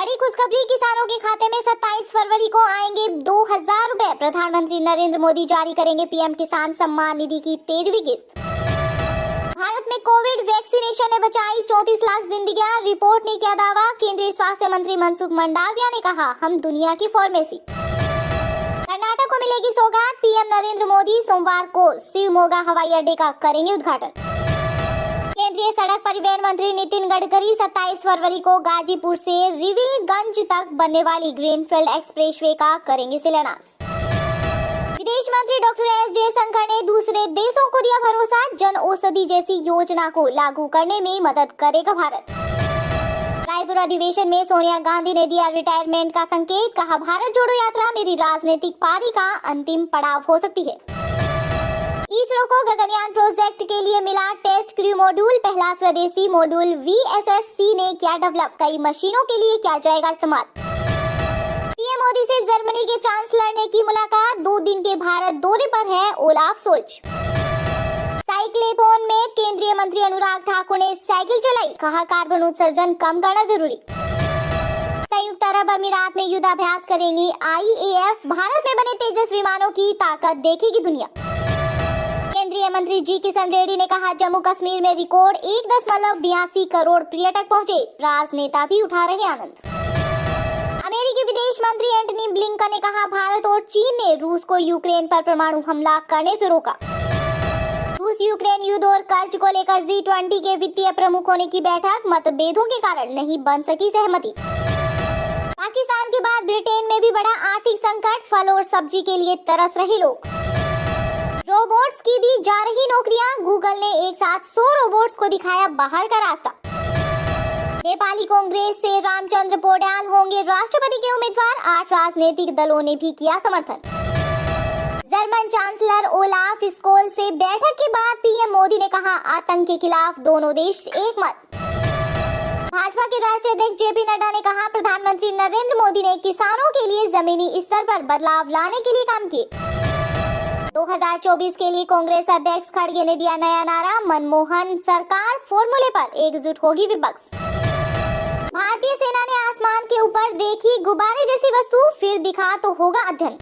बड़ी खुशखबरी, किसानों के खाते में 27 फरवरी को आएंगे 2000 रुपए। प्रधानमंत्री नरेंद्र मोदी जारी करेंगे पीएम किसान सम्मान निधि की 13वीं किस्त। भारत में कोविड वैक्सीनेशन ने बचाई 34 लाख जिंदगियां, रिपोर्ट ने किया दावा। केंद्रीय स्वास्थ्य मंत्री मनसुख मंडाविया ने कहा, हम दुनिया की फार्मेसी। कर्नाटक को मिलेगी सौगात, पीएम नरेंद्र मोदी सोमवार को शिवमोगा हवाई अड्डे का करेंगे उद्घाटन। केंद्रीय सड़क परिवहन मंत्री नितिन गडकरी 27 फरवरी को गाजीपुर से रिविलगंज तक बनने वाली ग्रीनफील्ड एक्सप्रेसवे का करेंगे शिलान्यास। विदेश मंत्री डॉक्टर एस जयशंकर ने दूसरे देशों को दिया भरोसा, जन औषधि जैसी योजना को लागू करने में मदद करेगा भारत। रायपुर अधिवेशन में सोनिया गांधी ने दिया रिटायरमेंट का संकेत, कहा भारत जोड़ो यात्रा मेरी राजनीतिक पारी का अंतिम पड़ाव हो सकती है। इसरो को गगनयान प्रोजेक्ट के लिए मिला टेस्ट क्रू मॉड्यूल, पहला स्वदेशी मॉड्यूल वीएसएससी ने किया डेवलप, कई मशीनों के लिए किया जाएगा इस्तेमाल। पीएम मोदी से जर्मनी के चांसलर ने की मुलाकात, 2 दिन के भारत दौरे पर है ओलाफ सोल्ज। साइक्लेथॉन में केंद्रीय मंत्री अनुराग ठाकुर ने साइकिल चलाई, कहा कार्बन उत्सर्जन कम करना जरूरी। संयुक्त अरब अमीरात में युद्धाभ्यास करेंगी आईएएफ, भारत में बने तेजस विमानों की ताकत देखेगी दुनिया। केंद्रीय मंत्री जी किशन रेड्डी ने कहा, जम्मू कश्मीर में रिकॉर्ड 1.82 करोड़ पर्यटक पहुंचे, राजनेता भी उठा रहे आनंद। अमेरिकी विदेश मंत्री एंटनी ब्लिंकन ने कहा, भारत और चीन ने रूस को यूक्रेन पर परमाणु हमला करने से रोका। रूस यूक्रेन युद्ध और कर्ज को लेकर G20 के वित्तीय प्रमुखों ने की बैठक, मतभेदों के कारण नहीं बन सकी सहमति। पाकिस्तान के बाद ब्रिटेन में भी बड़ा आर्थिक संकट, फल और सब्जी के लिए तरस रहे लोग। रोबोट्स की भी जा रही नौकरियां, गूगल ने एक साथ 100 रोबोट्स को दिखाया बाहर का रास्ता। नेपाली कांग्रेस से रामचंद्र पौड्याल होंगे राष्ट्रपति के उम्मीदवार, 8 राजनीतिक दलों ने भी किया समर्थन। जर्मन चांसलर ओलाफ स्कोल से बैठक के बाद पीएम मोदी ने कहा, आतंक के खिलाफ दोनों देश एक मत। भाजपा के राष्ट्रीय अध्यक्ष जेपी नड्डा ने कहा, प्रधानमंत्री नरेंद्र मोदी ने किसानों के लिए जमीनी स्तर पर बदलाव लाने के लिए काम किए। 2024 के लिए कांग्रेस अध्यक्ष खड़गे ने दिया नया नारा, मनमोहन सरकार फॉर्मूले पर एकजुट होगी विपक्ष। भारतीय सेना ने आसमान के ऊपर देखी गुब्बारे जैसी वस्तु, फिर दिखा तो होगा अध्ययन।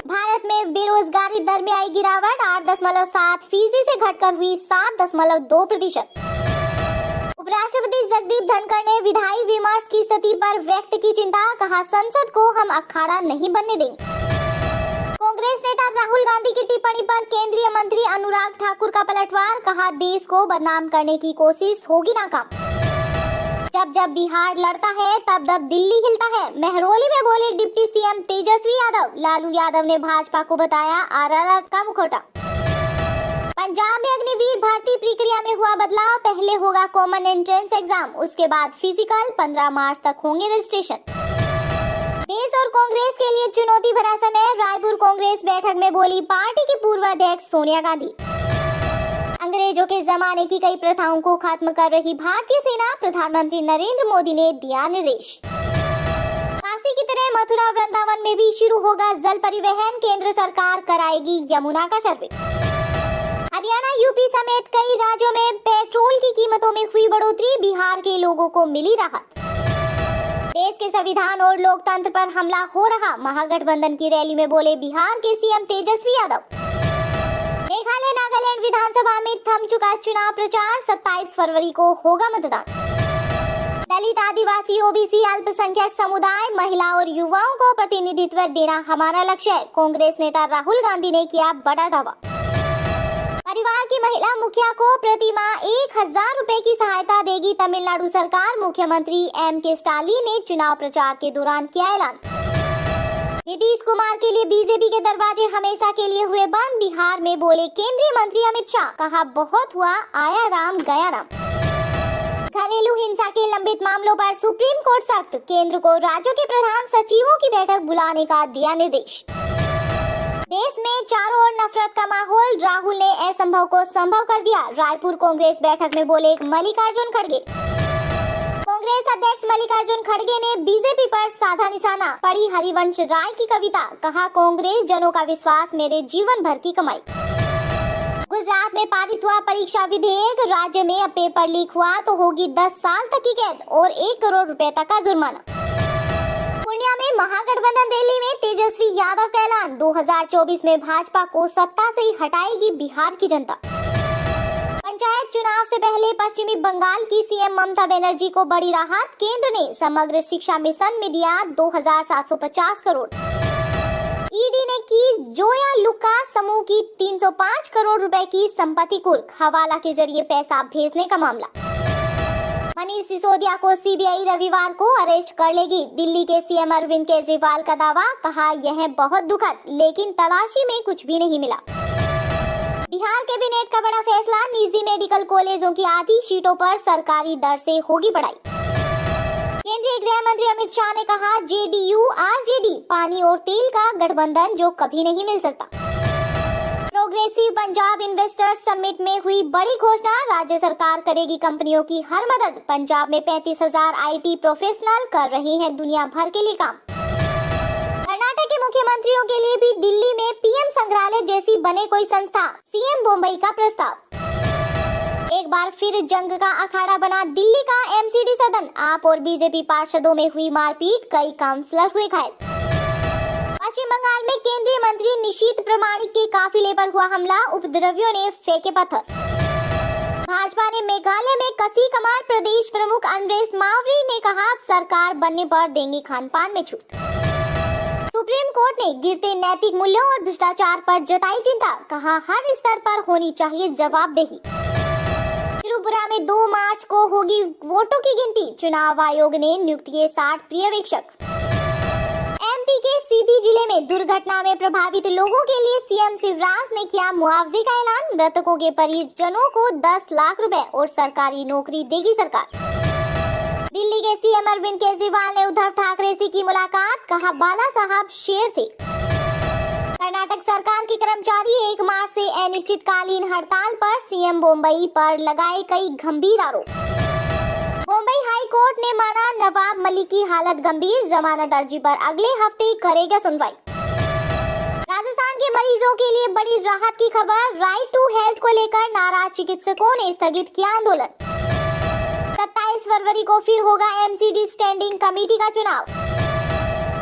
भारत में बेरोजगारी दर में आई गिरावट, 8.7% से घटकर हुई 7.2%। उपराष्ट्रपति जगदीप धनखड़ ने विधायी विमर्श की स्थिति पर व्यक्त की चिंता, कहा संसद को हम अखाड़ा नहीं बनने देंगे। कांग्रेस नेता राहुल गांधी की टिप्पणी पर केंद्रीय मंत्री अनुराग ठाकुर का पलटवार, कहा देश को बदनाम करने की कोशिश होगी नाकाम। जब जब बिहार लड़ता है तब तब दिल्ली हिलता है, महरौली में बोले डिप्टी सीएम तेजस्वी यादव। लालू यादव ने भाजपा को बताया आरआरआर का मुखौटा। पंजाब में अग्निवीर भर्ती प्रक्रिया में हुआ बदलाव, पहले होगा कॉमन एंट्रेंस एग्जाम, उसके बाद फिजिकल, 15 मार्च तक होंगे रजिस्ट्रेशन। देश और कांग्रेस के लिए चुनौती भरा समय, रायपुर कांग्रेस बैठक में बोली पार्टी की पूर्व अध्यक्ष सोनिया गांधी। अंग्रेजों के जमाने की कई प्रथाओं को खत्म कर रही भारतीय सेना, प्रधानमंत्री नरेंद्र मोदी ने दिया निर्देश। काशी की तरह मथुरा वृंदावन में भी शुरू होगा जल परिवहन, केंद्र सरकार कराएगी यमुना का सर्वे। हरियाणा, यूपी समेत कई राज्यों में पेट्रोल की कीमतों में हुई बढ़ोतरी, बिहार के लोगों को मिली राहत। देश के संविधान और लोकतंत्र पर हमला हो रहा, महागठबंधन की रैली में बोले बिहार के सीएम तेजस्वी यादव। मेघालय नागालैंड विधानसभा में थम चुका चुनाव प्रचार, 27 फरवरी को होगा मतदान। दलित, आदिवासी, ओबीसी, अल्पसंख्यक समुदाय, महिला और युवाओं को प्रतिनिधित्व देना हमारा लक्ष्य है, कांग्रेस नेता राहुल गांधी ने किया बड़ा दावा। परिवार की महिला मुखिया को प्रति माह 1000 रुपए की सहायता देगी तमिलनाडु सरकार, मुख्यमंत्री एम.के. स्टालिन ने चुनाव प्रचार के दौरान किया ऐलान। नीतीश कुमार के लिए बीजेपी के दरवाजे हमेशा के लिए हुए बंद, बिहार में बोले केंद्रीय मंत्री अमित शाह, कहा बहुत हुआ, आया राम गया राम। घरेलू हिंसा के लंबित मामलों पर सुप्रीम कोर्ट सख्त, केंद्र को राज्यों के प्रधान सचिवों की बैठक बुलाने का दिया निर्देश। देश में चारों ओर नफरत का माहौल, राहुल ने असंभव को संभव कर दिया, रायपुर कांग्रेस बैठक में बोले मल्लिकार्जुन खड़गे। कांग्रेस अध्यक्ष मल्लिकार्जुन खड़गे ने बीजेपी पर साधा निशाना, पढ़ी हरिवंश राय की कविता, कहा कांग्रेस जनों का विश्वास मेरे जीवन भर की कमाई। गुजरात में पारित हुआ परीक्षा विधेयक, राज्य में अब पेपर लीक हुआ तो होगी 10 साल तक की कैद और 1 करोड़ रुपए तक का जुर्माना। पूर्णिया में महागठबंधन रैली में तेजस्वी यादव का ऐलान, 2024 में भाजपा को सत्ता से ही हटाएगी बिहार की जनता। पंचायत चुनाव से पहले पश्चिमी बंगाल की सीएम ममता बनर्जी को बड़ी राहत, केंद्र ने समग्र शिक्षा मिशन में दिया 2750 करोड़। ईडी ने की जोया लुकास समूह की 305 करोड़ रुपए की संपत्ति कुर्क, हवाला के जरिए पैसा भेजने का मामला। मनीष सिसोदिया को सीबीआई रविवार को अरेस्ट कर लेगी, दिल्ली के सीएम अरविंद केजरीवाल का दावा, कहा यह बहुत दुखद, लेकिन तलाशी में कुछ भी नहीं मिला। बिहार कैबिनेट का बड़ा फैसला, निजी मेडिकल कॉलेजों की आधी सीटों पर सरकारी दर से होगी पढ़ाई। केंद्रीय गृह मंत्री अमित शाह ने कहा, जेडीयू आरजेडी पानी और तेल का गठबंधन जो कभी नहीं मिल सकता। प्रोग्रेसिव पंजाब इन्वेस्टर्स समिट में हुई बड़ी घोषणा, राज्य सरकार करेगी कंपनियों की हर मदद, पंजाब में 35,000 IT प्रोफेशनल कर रहे हैं दुनिया भर के लिए काम। कर्नाटक के मुख्यमंत्रियों के लिए भी दिल्ली में पीएम संग्रहालय जैसी बने कोई संस्था, सीएम मुंबई का प्रस्ताव। एक बार फिर जंग का अखाड़ा बना दिल्ली का एमसीडी सदन, आप और बीजेपी पार्षदों में हुई मारपीट, कई काउंसलर हुए घायल। पश्चिम बंगाल में केंद्रीय मंत्री निशीथ प्रामाणिक के काफिले पर हुआ हमला, उपद्रवियों ने फेंके पत्थर। भाजपा ने मेघालय में कसी कमान, प्रदेश प्रमुख अनरेश मावरी ने कहा, सरकार बनने पर देंगे खान पान में छूट। सुप्रीम कोर्ट ने गिरते नैतिक मूल्यों और भ्रष्टाचार पर जताई चिंता, कहा हर स्तर पर होनी चाहिए जवाबदेही। त्रिपुरा में 2 मार्च को होगी वोटों की गिनती, चुनाव आयोग ने नियुक्त किए 60 पर्यवेक्षक। एमपी के सीधी जिले में दुर्घटना में प्रभावित लोगों के लिए सीएम शिवराज ने किया मुआवजे का ऐलान, मृतकों के परिजनों को 10 लाख रुपए और सरकारी नौकरी देगी सरकार। दिल्ली के सीएम अरविंद केजरीवाल ने उद्धव ठाकरे से की मुलाकात, कहा बाला साहब शेर थे। कर्नाटक सरकार के कर्मचारी 1 मार्च से अनिश्चितकालीन हड़ताल पर, सीएम मुंबई पर लगाए कई गंभीर आरोप। मुंबई हाई कोर्ट ने माना नवाब मलिक की हालत गंभीर, जमानत अर्जी पर अगले हफ्ते करेगा सुनवाई। राजस्थान के मरीजों के लिए बड़ी राहत की खबर, राइट टू हेल्थ को लेकर नाराज चिकित्सकों ने स्थगित किया आंदोलन। 27 फरवरी को फिर होगा एमसीडी स्टैंडिंग कमेटी का चुनाव।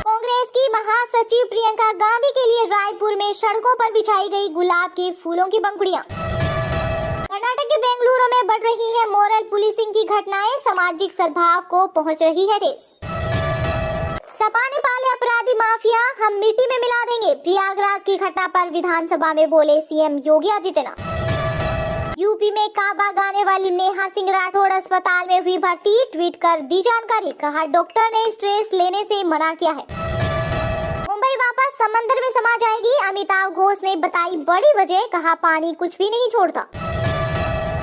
कांग्रेस की महासचिव प्रियंका गांधी के लिए रायपुर में सड़कों पर बिछाई गई गुलाब के फूलों की पंखुड़ियां। कर्नाटक के बेंगलुरु में बढ़ रही है मोरल पुलिसिंग की घटनाएं, सामाजिक सद्भाव को पहुंच रही है ठेस। सपा ने पाले अपराधी माफिया, हम मिट्टी में मिला देंगे, प्रयागराज की घटना पर विधानसभा में बोले सीएम योगी आदित्यनाथ। यूपी में काबा गाने वाली नेहा सिंह राठौड़ अस्पताल में हुई भर्ती, ट्वीट कर दी जानकारी, कहा डॉक्टर ने स्ट्रेस लेने से मना किया है। मुंबई वापस समंदर में समा जाएगी, अमिताभ घोष ने बताई बड़ी वजह, कहा पानी कुछ भी नहीं छोड़ता।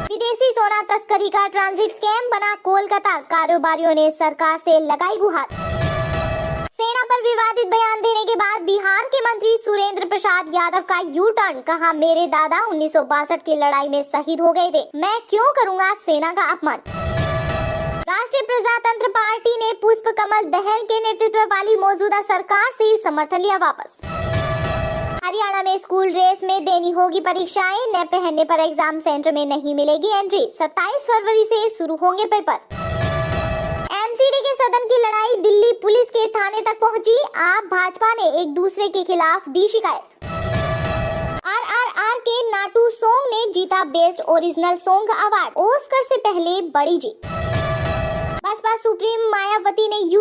विदेशी सोना तस्करी का ट्रांजिट कैंप बना कोलकाता, कारोबारियों ने सरकार से लगाई गुहार। सेना पर विवादित बयान देने के बाद बिहार के मंत्री सुरेंद्र प्रसाद यादव का यू टर्न, कहा मेरे दादा 1962 की लड़ाई में शहीद हो गए थे, मैं क्यों करूंगा सेना का अपमान। राष्ट्रीय प्रजातंत्र पार्टी ने पुष्प कमल दहल के नेतृत्व वाली मौजूदा सरकार से समर्थन लिया वापस। हरियाणा में स्कूल ड्रेस में देनी होगी परीक्षाएं, न पहनने पर एग्जाम सेंटर में नहीं मिलेगी एंट्री, 27 फरवरी से शुरू होंगे पेपर। एमसीडी के सदन की लड़ाई दिल्ली पुलिस के थाने तक पहुंची, आप भाजपा ने एक दूसरे के खिलाफ दी शिकायत। आरआरआर के नाटू सॉन्ग ने जीता best original song award, Oscar से पहले बड़ी जीत। बसपा सुप्रीम मायावती ने